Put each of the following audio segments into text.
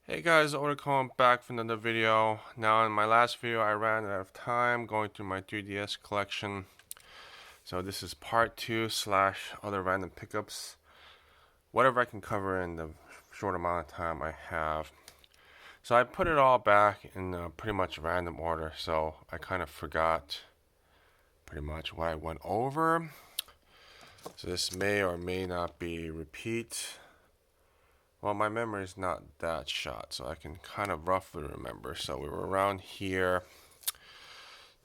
Hey guys, Otakon back for another video. Now in my last video I ran out of time going through my 3DS collection. So this is part 2 slash other random pickups. Whatever I can cover in the short amount of time I have. So I put it all back in pretty much random order. So I kind of forgot pretty much what I went over. So this may or may not be repeat. Well, my memory is not that shot, so I can kind of roughly remember. So we were around here.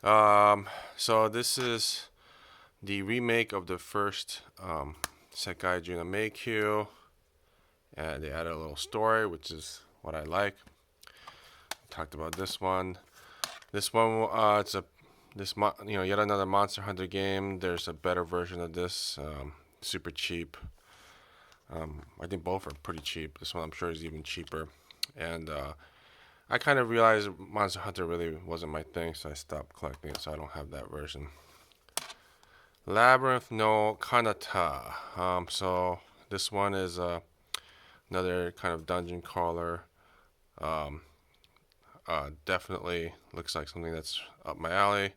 So this is the remake of the first Sekai Juna Meikyu, and they added a little story, which is what I like. Talked about this one. This one, it's a yet another Monster Hunter game. There's a better version of this, super cheap. I think both are pretty cheap. This one I'm sure is even cheaper. And I kind of realized Monster Hunter really wasn't my thing, so I stopped collecting it, so I don't have that version. Labyrinth no Kanata. So this one is another kind of dungeon crawler. Definitely looks like something that's up my alley.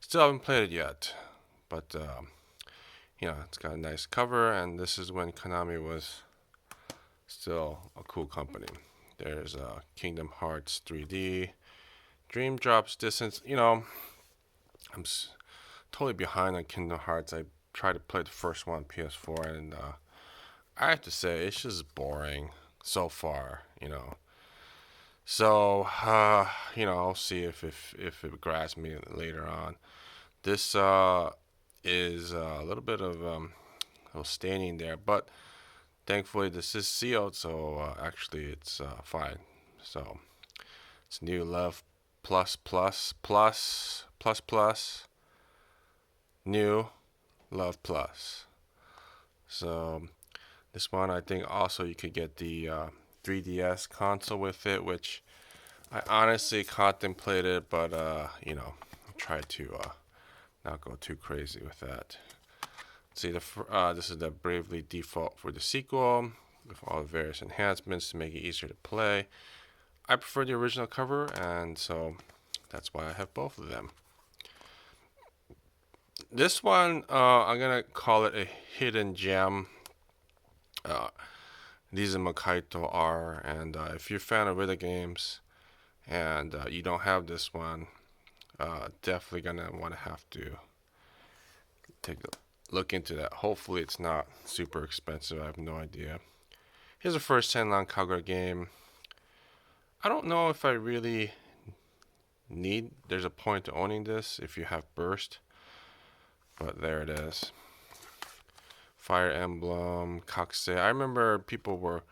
Still haven't played it yet, but it's got a nice cover, and this is when Konami was still a cool company. There's Kingdom Hearts 3D, Dream Drops Distance. I'm totally behind on Kingdom Hearts. I tried to play the first one on PS4, and I have to say it's just boring so far. So I'll see if it grabs me later on. This is a little bit of staining there, but thankfully this is sealed, so actually it's fine. So it's new Love plus plus plus plus plus new Love plus. So this one I think also you could get the 3DS console with it, which I honestly contemplated, but I'll try to not go too crazy with that. See, this is the Bravely Default for the sequel, with all the various enhancements to make it easier to play. I prefer the original cover, and so that's why I have both of them. This one, I'm gonna call it a hidden gem. These are Makaito R, and if you're a fan of rhythm games and you don't have this one, definitely gonna want to have to take a look into that. Hopefully, it's not super expensive. I have no idea. Here's a first Senran Kagura game. I don't know if I really there's a point to owning this if you have Burst, but there it is. Fire Emblem, Kakse. I remember people were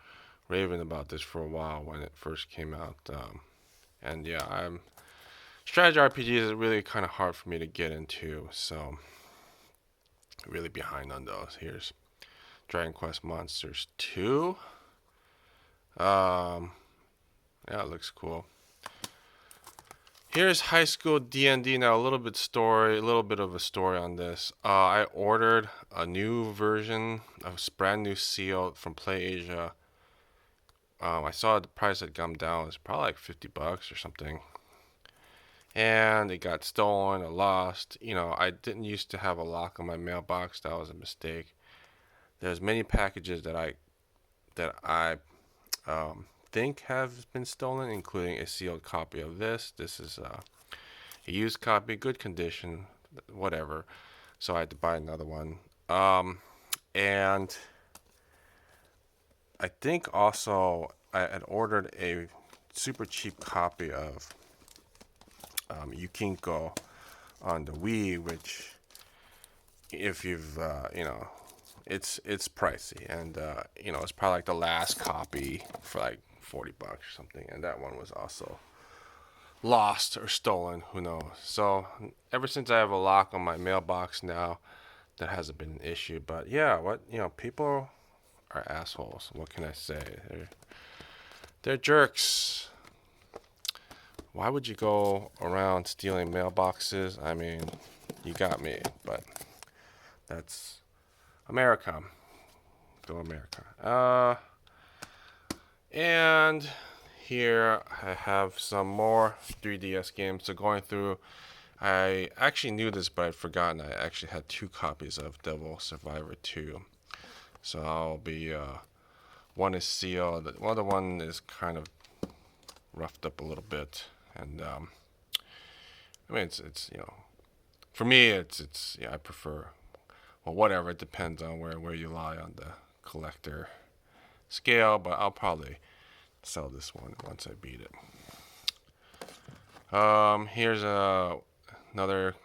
raving about this for a while when it first came out. And yeah, strategy RPGs is really kind of hard for me to get into, so really behind on those. Here's Dragon Quest Monsters 2. Yeah, it looks cool. Here's High School D&D. Now a little bit of a story on this. I ordered a new version, a brand new seal from PlayAsia. I saw the price had come down. It's probably like $50 or something. And it got stolen or lost. I didn't used to have a lock on my mailbox. That was a mistake. There's many packages that I think have been stolen, including a sealed copy of this. This is a used copy, good condition, whatever. So I had to buy another one. And I think also I had ordered a super cheap copy of Yukinko on the Wii, which if you've it's pricey, and it's probably like the last copy for like $40 or something, and that one was also lost or stolen, who knows. So ever since I have a lock on my mailbox now, that hasn't been an issue. But yeah, people are assholes. What can I say? They're jerks. Why would you go around stealing mailboxes? I mean, you got me, but that's America. Go America. And here I have some more 3DS games. So going through, I actually knew this, but I'd forgotten. I actually had 2 copies of Devil Survivor 2. So I'll be, one is sealed. The other one is kind of roughed up a little bit. And, I mean, it's for me, yeah, I prefer, well, whatever. It depends on where you lie on the collector scale, but I'll probably sell this one once I beat it. Here's another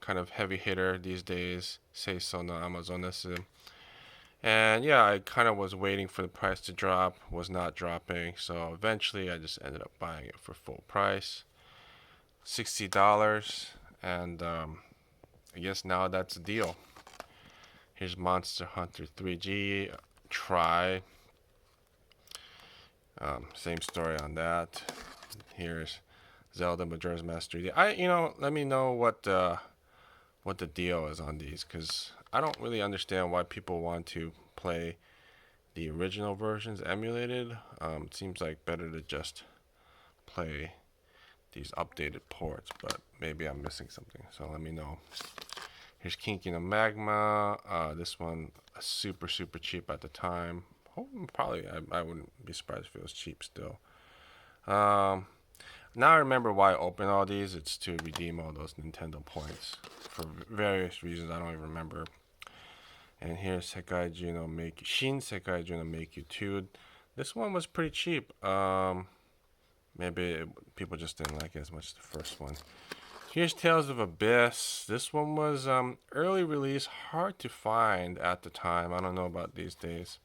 kind of heavy hitter these days. Seiso no Amazonas. And yeah, I kind of was waiting for the price to drop, was not dropping. So eventually I just ended up buying it for full price, $60. And I guess now that's a deal. Here's Monster Hunter 3G. Try. Same story on that. Here's Zelda Majora's Mask 3D. Let me know what the deal is on these, because I don't really understand why people want to play the original versions emulated. It seems like better to just play these updated ports, but maybe I'm missing something, so let me know. Here's Kinky no Magma. This one super cheap at the time. Probably I wouldn't be surprised if it was cheap still. Now I remember why I opened all these. It's to redeem all those Nintendo points for various reasons I don't even remember. And here's Shin Sekai no Meikyu 2. This one was pretty cheap. Maybe people just didn't like it as much as the first one. Here's Tales of Abyss. This one was early release, hard to find at the time. I don't know about these days.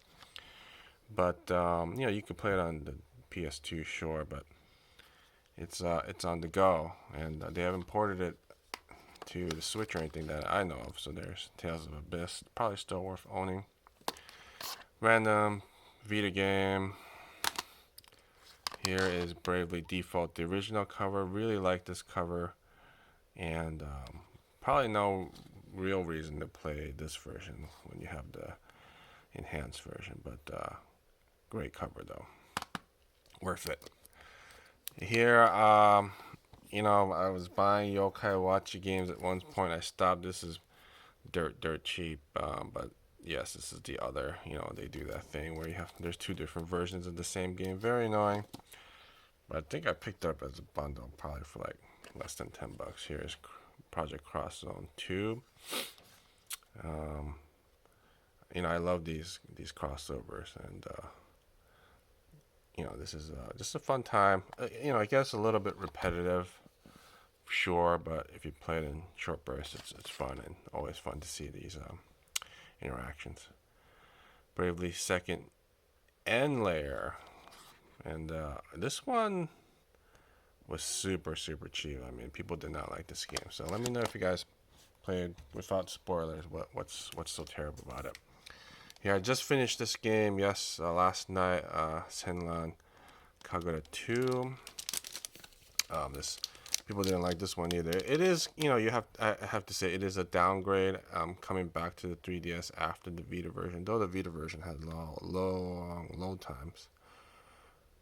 But you could play it on the PS2, sure, but it's on the go, and they haven't ported it to the Switch or anything that I know of. So there's Tales of Abyss, probably still worth owning. Random Vita game. Here is Bravely Default, the original cover. Really like this cover, and probably no real reason to play this version when you have the enhanced version, but great cover though, worth it. Here, I was buying Yokai Watchi games at one point. I stopped. This is dirt cheap, but yes, this is the other. They do that thing where there's 2 different versions of the same game. Very annoying. But I think I picked it up as a bundle, probably for like less than $10. Here's Project Cross Zone 2. I love these crossovers, and this is just a fun time. I guess a little bit repetitive, sure, but if you play it in short bursts, it's fun, and always fun to see these interactions. Bravely Second End Layer, and this one was super cheap. I mean, people did not like this game, so let me know if you guys played without spoilers. What's so terrible about it? Yeah, I just finished this game, last night, Senran Kagura 2. People didn't like this one either. It is, I have to say, it is a downgrade, coming back to the 3DS after the Vita version, though the Vita version had long load times.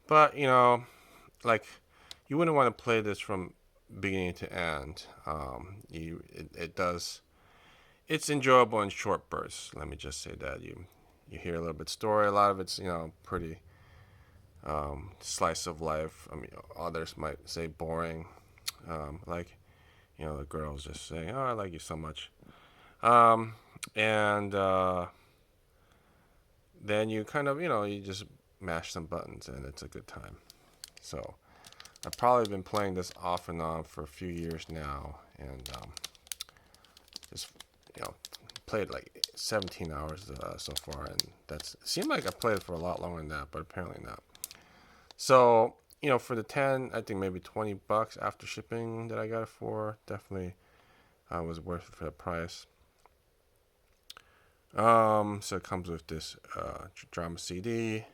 But, like, you wouldn't want to play this from beginning to end. It's enjoyable in short bursts. Let me just say that you hear a little bit story. A lot of it's pretty slice of life. I mean, others might say boring. Like the girl's just saying, "Oh, I like you so much," and then you kind of you just mash some buttons and it's a good time. So I've probably been playing this off and on for a few years now, and just played like 17 hours so far, and it seemed like I played it for a lot longer than that, but apparently not. So for the 10, I think maybe $20 after shipping that I got it for, definitely was worth it for the price. So it comes with this drama CD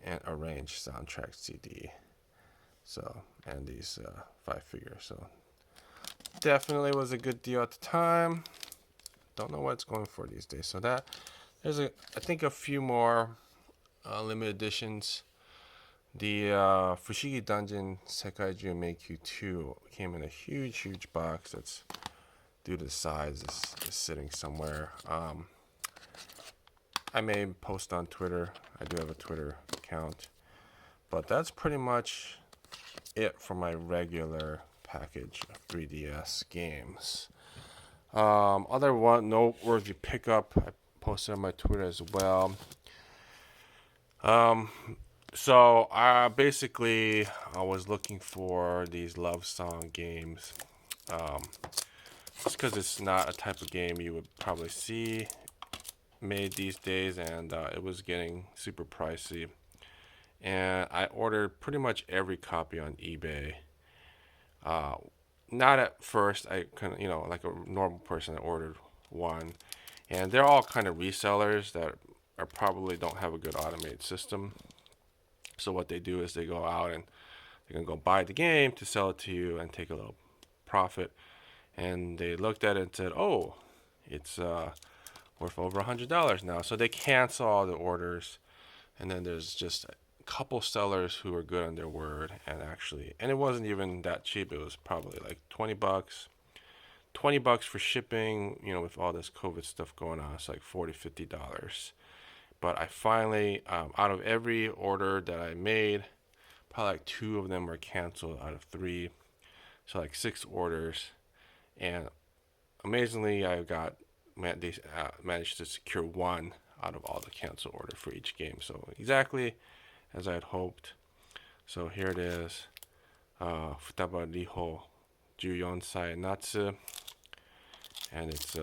and arranged soundtrack CD. So, and these 5 figures. So definitely was a good deal at the time. Don't know what it's going for these days. So there's I think a few more limited editions The Fushigi Dungeon Sekaiju Meikyu 2 came in a huge box that's due to the size is sitting somewhere. I may post on Twitter. I do have a Twitter account. But that's pretty much it for my regular package of 3DS games. Other one noteworthy pickup I posted on my Twitter as well. So basically I was looking for these love song games. Just because it's not a type of game you would probably see made these days, and it was getting super pricey. And I ordered pretty much every copy on eBay. Uh, Not at first. I kind of, like a normal person, I ordered one, and they're all kind of resellers that are probably don't have a good automated system. So what they do is they go out and they can go buy the game to sell it to you and take a little profit. And they looked at it and said, "Oh, it's worth over $100 now." So they cancel all the orders, and then there's just a couple sellers who are good on their word and it wasn't even that cheap. It was probably like $20. $20 for shipping, with all this COVID stuff going on, it's like $40-$50. But I finally, out of every order that I made, probably like two of them were canceled out of three. So like six orders. And amazingly, they managed to secure one out of all the cancel order for each game. So exactly as I had hoped. So here it is. Futaba Riho 14 Sai Natsu. And it's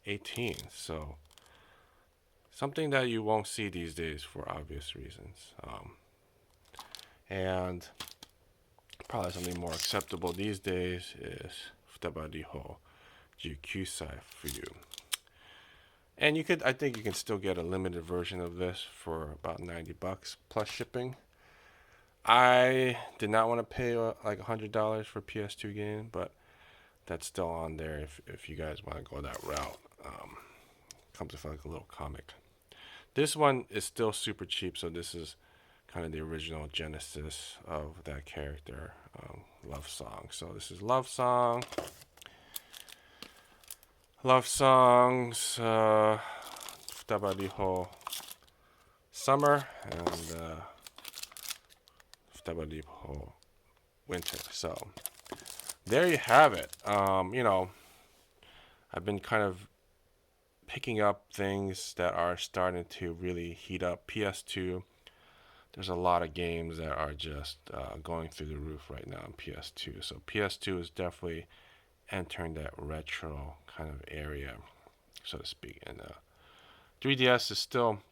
018. So something that you won't see these days for obvious reasons. And probably something more acceptable these days is Futaba Riho 19 Sai Fuyu. And I think you can still get a limited version of this for about $90 plus shipping. I did not want to pay like $100 for a PS2 game, but that's still on there if you guys want to go that route. Comes with like a little comic. This one is still super cheap, so this is kind of the original genesis of that character, Love Song. So this is Love Song. Love Songs, Futaba Riho Summer, and Futaba Riho Winter. So there you have it. I've been kind of picking up things that are starting to really heat up. PS2, there's a lot of games that are just going through the roof right now on PS2. So PS2 is definitely entering that retro kind of area, so to speak. And 3DS is still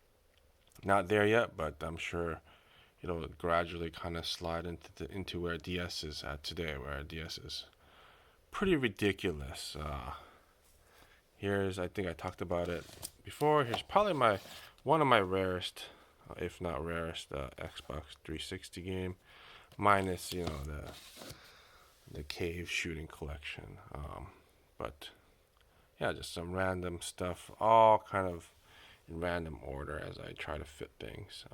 not there yet, but I'm sure it'll gradually kind of slide into where DS is at today, where DS is pretty ridiculous. I think I talked about it before. Here's probably one of my rarest, if not rarest, Xbox 360 game, minus the cave shooting collection. But yeah, just some random stuff, all kind of in random order as I try to fit things.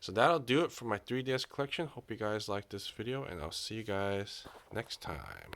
So that'll do it for my 3DS collection. Hope you guys liked this video, and I'll see you guys next time.